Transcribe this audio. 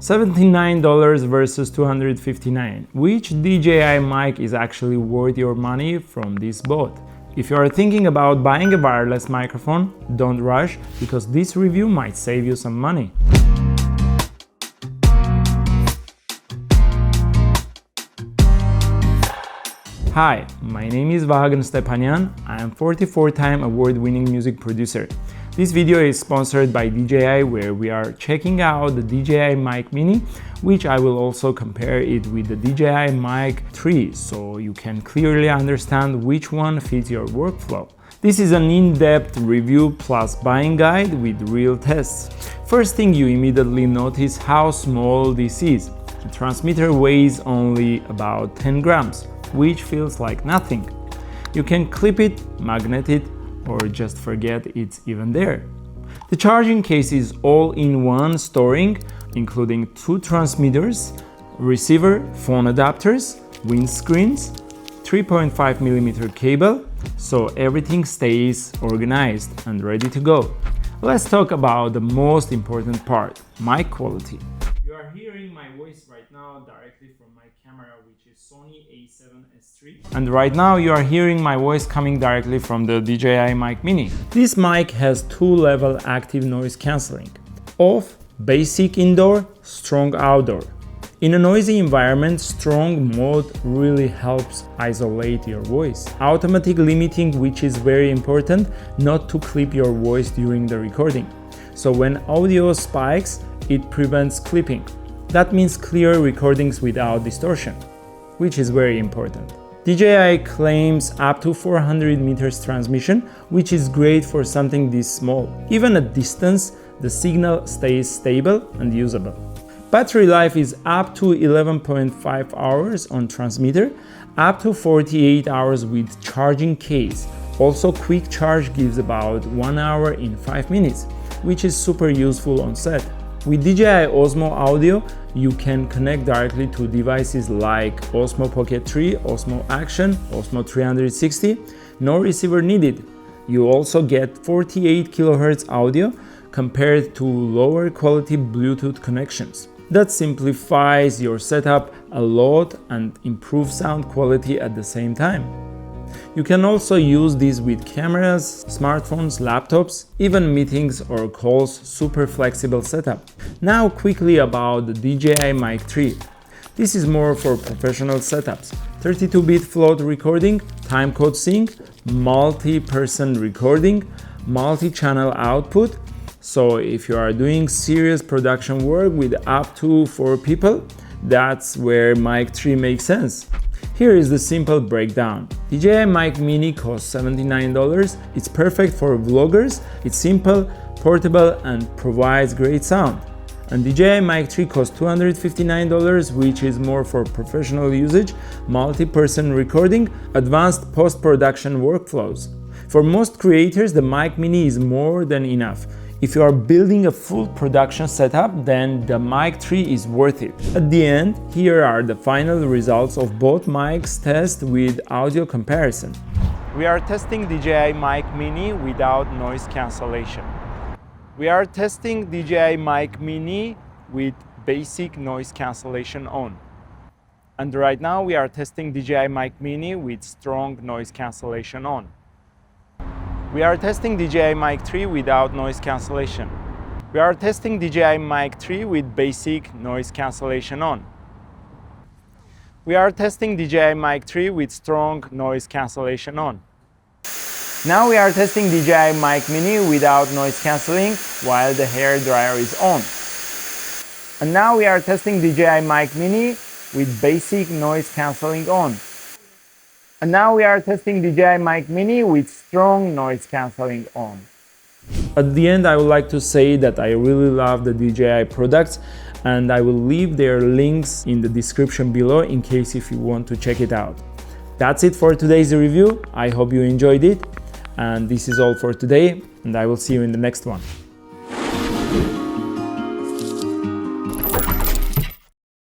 $79 versus $259. Which DJI mic is actually worth your money from this both? If you are thinking about buying a wireless microphone, don't rush, because this review might save you some money. Hi, my name is Vahagn Stepanyan. I am 44-time award-winning music producer. This video is sponsored by DJI, where we are checking out the DJI Mic Mini, which I will also compare it with the DJI Mic 3, so you can clearly understand which one fits your workflow. This is an in-depth review plus buying guide with real tests. First thing, you immediately notice how small this is. The transmitter weighs only about 10 grams, which feels like nothing. You can clip it, magnet it, or just forget it's even there. The charging case is all-in-one storing, including 2 transmitters, receiver, phone adapters, windscreens, 3.5mm cable, so everything stays organized and ready to go. Let's talk about the most important part, mic quality. You are hearing my voice right now directly from my camera, which is Sony A7S III. And right now you are hearing my voice coming directly from the DJI Mic Mini. This mic has 2-level active noise cancelling. Off, basic indoor, strong outdoor. In a noisy environment, strong mode really helps isolate your voice. Automatic limiting, which is very important, not to clip your voice during the recording. So when audio spikes, it prevents clipping. That means clear recordings without distortion, which is very important. DJI claims up to 400 meters transmission, which is great for something this small. Even at distance, the signal stays stable and usable. Battery life is up to 11.5 hours on transmitter, up to 48 hours with charging case. Also, quick charge gives about 1 hour in 5 minutes, which is super useful on set. With DJI Osmo Audio, you can connect directly to devices like Osmo Pocket 3, Osmo Action, Osmo 360. No receiver needed. You also get 48 kHz audio compared to lower quality Bluetooth connections. That simplifies your setup a lot and improves sound quality at the same time. You can also use this with cameras, smartphones, laptops, even meetings or calls. Super flexible setup. Now quickly about the DJI Mic 3. This is more for professional setups. 32-bit float recording, timecode sync, multi-person recording, multi-channel output. So if you are doing serious production work with up to 4 people, that's where Mic 3 makes sense. Here is the simple breakdown. DJI Mic Mini costs $79. It's perfect for vloggers, it's simple, portable, and provides great sound. And DJI Mic 3 costs $259, which is more for professional usage, multi-person recording, advanced post-production workflows. For most creators, the Mic Mini is more than enough. If you are building a full production setup, then the Mic 3 is worth it. At the end, here are the final results of both mics test with audio comparison. We are testing DJI Mic Mini without noise cancellation. We are testing DJI Mic Mini with basic noise cancellation on. And right now we are testing DJI Mic Mini with strong noise cancellation on. We are testing DJI Mic 3 without noise cancellation. We are testing DJI Mic 3 with basic noise cancellation on. We are testing DJI Mic 3 with strong noise cancellation on. Now we are testing DJI Mic Mini without noise cancelling while the hair dryer is on. And now we are testing DJI Mic Mini with basic noise cancelling on. And now we are testing DJI Mic Mini with strong noise cancelling on. At the end, I would like to say that I really love the DJI products, and I will leave their links in the description below in case if you want to check it out. That's it for today's review. I hope you enjoyed it. And this is all for today, and I will see you in the next one.